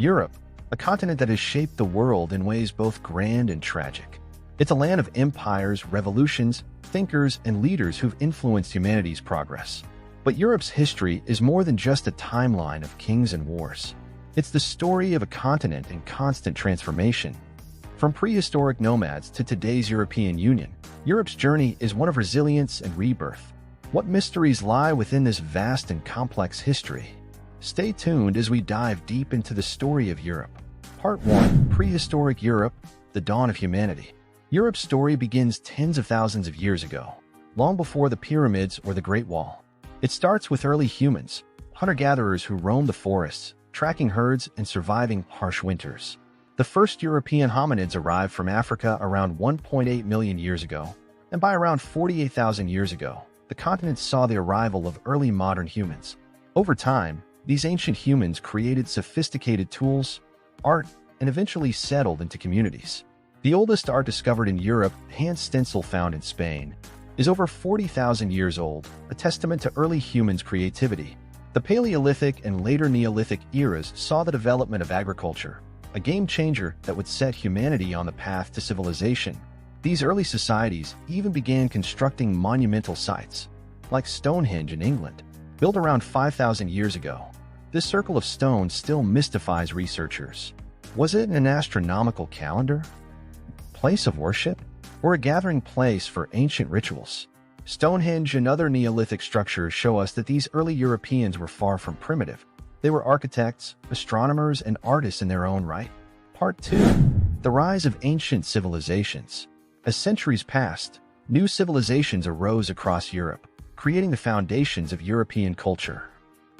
Europe, a continent that has shaped the world in ways both grand and tragic. It's a land of empires, revolutions, thinkers, and leaders who've influenced humanity's progress. But Europe's history is more than just a timeline of kings and wars. It's the story of a continent in constant transformation. From prehistoric nomads to today's European Union, Europe's journey is one of resilience and rebirth. What mysteries lie within this vast and complex history? Stay tuned as we dive deep into the story of Europe. Part 1: Prehistoric Europe, the Dawn of Humanity. Europe's story begins tens of thousands of years ago, long before the pyramids or the Great Wall. It starts with early humans, hunter-gatherers who roamed the forests, tracking herds and surviving harsh winters. The first European hominids arrived from Africa around 1.8 million years ago, and by around 48,000 years ago, the continent saw the arrival of early modern humans. Over time, these ancient humans created sophisticated tools, art, and eventually settled into communities. The oldest art discovered in Europe, hand stencil found in Spain, is over 40,000 years old, a testament to early humans' creativity. The Paleolithic and later Neolithic eras saw the development of agriculture, a game changer that would set humanity on the path to civilization. These early societies even began constructing monumental sites, like Stonehenge in England, built around 5,000 years ago. This circle of stone still mystifies researchers. Was it an astronomical calendar, place of worship, or a gathering place for ancient rituals? Stonehenge and other Neolithic structures show us that these early Europeans were far from primitive. They were architects, astronomers, and artists in their own right. Part 2: The Rise of Ancient Civilizations. As centuries passed, new civilizations arose across Europe, creating the foundations of European culture.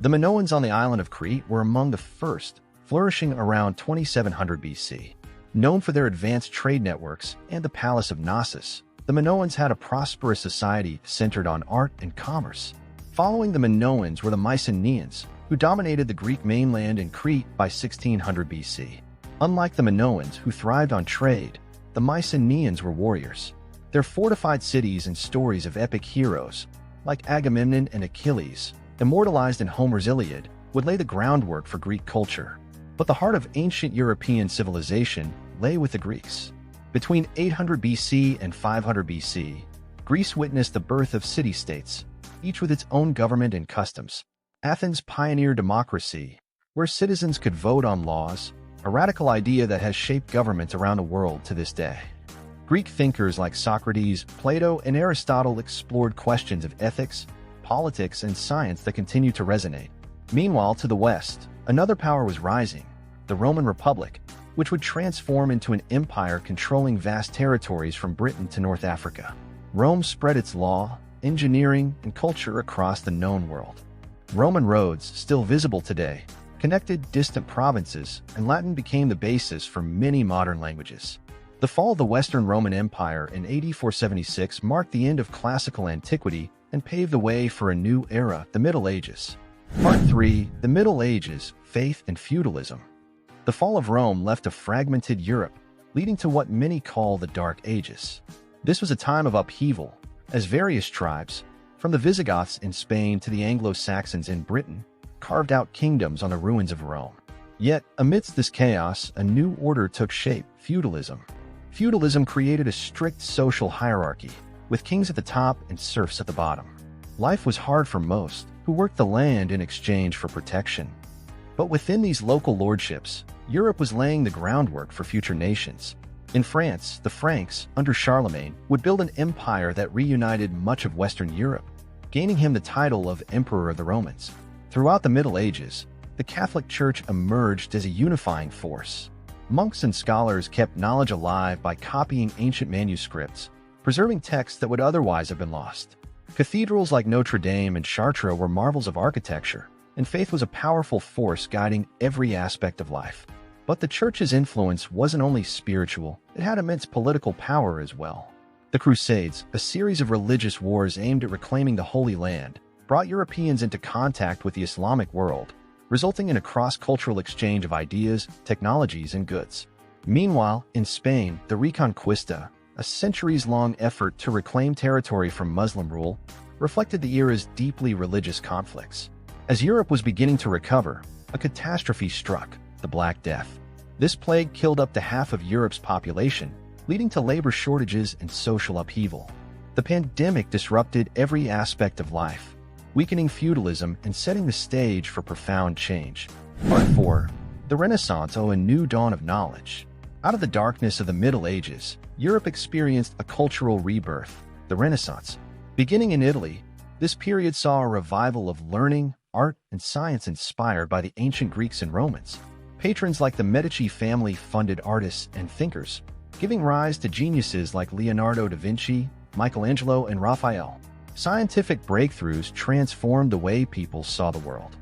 The Minoans on the island of Crete were among the first, flourishing around 2700 BC. Known for their advanced trade networks and the Palace of Knossos, the Minoans had a prosperous society centered on art and commerce. Following the Minoans were the Mycenaeans, who dominated the Greek mainland in Crete by 1600 BC. Unlike the Minoans, who thrived on trade, the Mycenaeans were warriors. Their fortified cities and stories of epic heroes, like Agamemnon and Achilles, immortalized in Homer's Iliad, would lay the groundwork for Greek culture. But the heart of ancient European civilization lay with the Greeks. Between 800 BC and 500 BC, Greece witnessed the birth of city-states, each with its own government and customs. Athens pioneered democracy, where citizens could vote on laws, a radical idea that has shaped governments around the world to this day. Greek thinkers like Socrates, Plato, and Aristotle explored questions of ethics, politics, and science that continue to resonate. Meanwhile, to the west, another power was rising: the Roman Republic, which would transform into an empire controlling vast territories from Britain to North Africa. Rome spread its law, engineering, and culture across the known world. Roman roads, still visible today, connected distant provinces, and Latin became the basis for many modern languages. The fall of the Western Roman Empire in AD 476 marked the end of classical antiquity and paved the way for a new era, the Middle Ages. Part 3: The Middle Ages, Faith and Feudalism. The fall of Rome left a fragmented Europe, leading to what many call the Dark Ages. This was a time of upheaval, as various tribes, from the Visigoths in Spain to the Anglo-Saxons in Britain, carved out kingdoms on the ruins of Rome. Yet, amidst this chaos, a new order took shape: feudalism. Feudalism created a strict social hierarchy, with kings at the top and serfs at the bottom. Life was hard for most, who worked the land in exchange for protection. But within these local lordships, Europe was laying the groundwork for future nations. In France, the Franks, under Charlemagne, would build an empire that reunited much of Western Europe, gaining him the title of Emperor of the Romans. Throughout the Middle Ages, the Catholic Church emerged as a unifying force. Monks and scholars kept knowledge alive by copying ancient manuscripts, preserving texts that would otherwise have been lost. Cathedrals like Notre Dame and Chartres were marvels of architecture, and faith was a powerful force guiding every aspect of life. But the Church's influence wasn't only spiritual, it had immense political power as well. The Crusades, a series of religious wars aimed at reclaiming the Holy Land, brought Europeans into contact with the Islamic world, resulting in a cross-cultural exchange of ideas, technologies, and goods. Meanwhile, in Spain, the Reconquista, a centuries-long effort to reclaim territory from Muslim rule, reflected the era's deeply religious conflicts. As Europe was beginning to recover, a catastrophe struck. the Black Death. This plague killed up to half of Europe's population, leading to labor shortages and social upheaval. The pandemic disrupted every aspect of life, weakening feudalism and setting the stage for profound change. Part 4. The Renaissance, a new dawn of knowledge. Out of the darkness of the Middle Ages, Europe experienced a cultural rebirth, the Renaissance. Beginning in Italy, this period saw a revival of learning, art, and science inspired by the ancient Greeks and Romans. Patrons like the Medici family funded artists and thinkers, giving rise to geniuses like Leonardo da Vinci, Michelangelo, and Raphael. Scientific breakthroughs transformed the way people saw the world.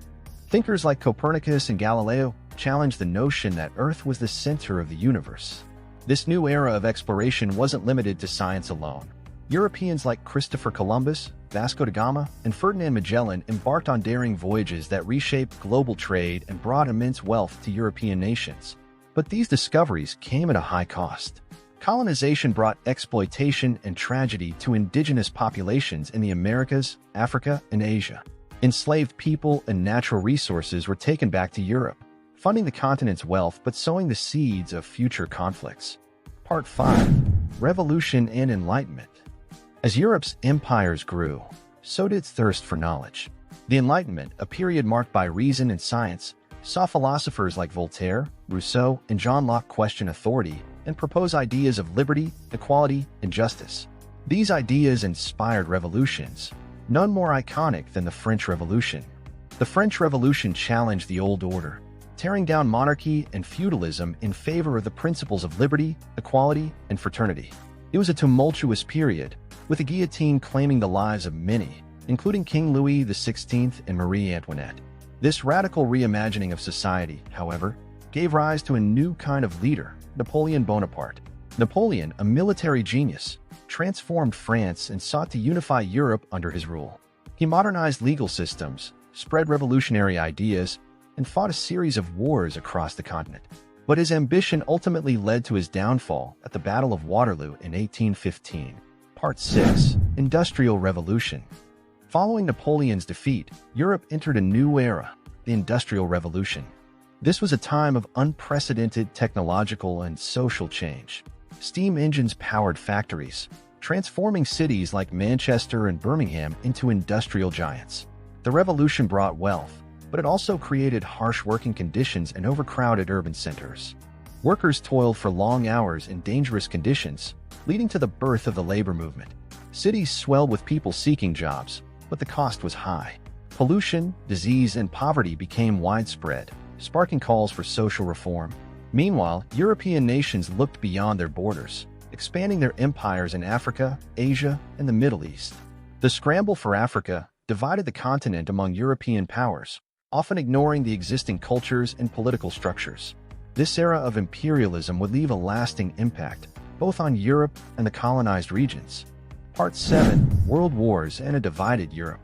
Thinkers like Copernicus and Galileo challenged the notion that Earth was the center of the universe. This new era of exploration wasn't limited to science alone. Europeans like Christopher Columbus, Vasco da Gama, and Ferdinand Magellan embarked on daring voyages that reshaped global trade and brought immense wealth to European nations. But these discoveries came at a high cost. Colonization brought exploitation and tragedy to indigenous populations in the Americas, Africa, and Asia. Enslaved people and natural resources were taken back to Europe, funding the continent's wealth but sowing the seeds of future conflicts. Part 5. Revolution and Enlightenment. As Europe's empires grew, so did its thirst for knowledge. The Enlightenment, a period marked by reason and science, saw philosophers like Voltaire, Rousseau, and John Locke question authority and propose ideas of liberty, equality, and justice. These ideas inspired revolutions, none more iconic than the French Revolution. The French Revolution challenged the old order, tearing down monarchy and feudalism in favor of the principles of liberty, equality, and fraternity. It was a tumultuous period, with the guillotine claiming the lives of many, including King Louis XVI and Marie Antoinette. This radical reimagining of society, however, gave rise to a new kind of leader, Napoleon Bonaparte. Napoleon, a military genius, transformed France and sought to unify Europe under his rule. He modernized legal systems, spread revolutionary ideas, and fought a series of wars across the continent. But his ambition ultimately led to his downfall at the Battle of Waterloo in 1815. Part 6. Industrial Revolution. Following Napoleon's defeat, Europe entered a new era, the Industrial Revolution. This was a time of unprecedented technological and social change. Steam engines powered factories, transforming cities like Manchester and Birmingham into industrial giants. The revolution brought wealth, but it also created harsh working conditions and overcrowded urban centers. Workers toiled for long hours in dangerous conditions, leading to the birth of the labor movement. Cities swelled with people seeking jobs, but the cost was high. Pollution, disease, and poverty became widespread, sparking calls for social reform. Meanwhile, European nations looked beyond their borders, expanding their empires in Africa, Asia, and the Middle East. The scramble for Africa divided the continent among European powers, often ignoring the existing cultures and political structures. This era of imperialism would leave a lasting impact, both on Europe and the colonized regions. Part 7. World Wars and a Divided Europe.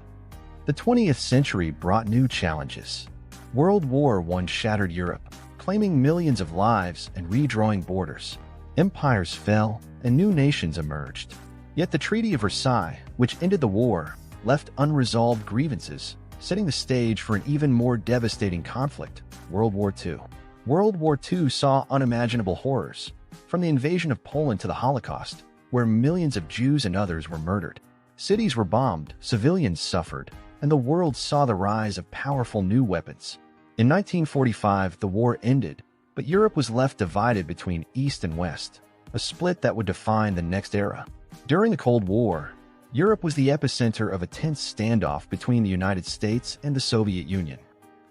The 20th century brought new challenges. World War I shattered Europe, claiming millions of lives and redrawing borders. Empires fell, and new nations emerged. Yet the Treaty of Versailles, which ended the war, left unresolved grievances, setting the stage for an even more devastating conflict, World War II. World War II saw unimaginable horrors, from the invasion of Poland to the Holocaust, where millions of Jews and others were murdered. Cities were bombed, civilians suffered, and the world saw the rise of powerful new weapons. In 1945, the war ended, but Europe was left divided between East and West, a split that would define the next era. During the Cold War, Europe was the epicenter of a tense standoff between the United States and the Soviet Union.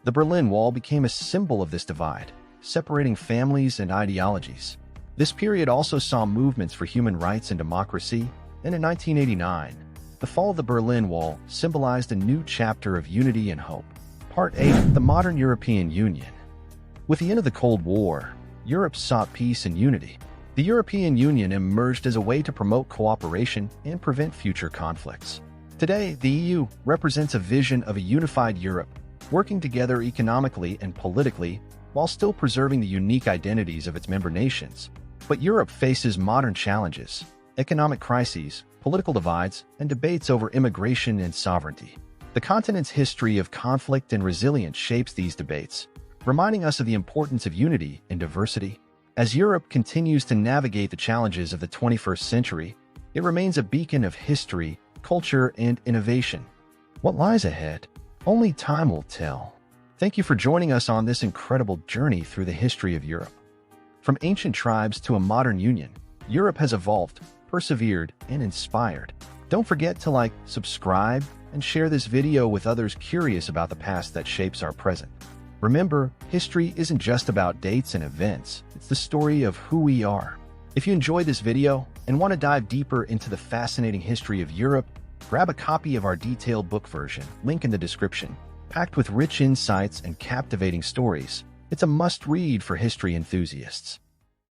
The Berlin Wall became a symbol of this divide, separating families and ideologies. This period also saw movements for human rights and democracy, and in 1989, the fall of the Berlin Wall symbolized a new chapter of unity and hope. Part 8. The Modern European Union. With the end of the Cold War, Europe sought peace and unity. The European Union emerged as a way to promote cooperation and prevent future conflicts. Today, the EU represents a vision of a unified Europe, working together economically and politically while still preserving the unique identities of its member nations. But Europe faces modern challenges, economic crises, political divides, and debates over immigration and sovereignty. The continent's history of conflict and resilience shapes these debates, reminding us of the importance of unity and diversity. As Europe continues to navigate the challenges of the 21st century, it remains a beacon of history, culture, and innovation. What lies ahead? Only time will tell. Thank you for joining us on this incredible journey through the history of Europe. From ancient tribes to a modern union, Europe has evolved, persevered, and inspired. Don't forget to like, subscribe, and share this video with others curious about the past that shapes our present. Remember, history isn't just about dates and events, it's the story of who we are. If you enjoyed this video and want to dive deeper into the fascinating history of Europe, grab a copy of our detailed book version, link in the description. Packed with rich insights and captivating stories, it's a must-read for history enthusiasts.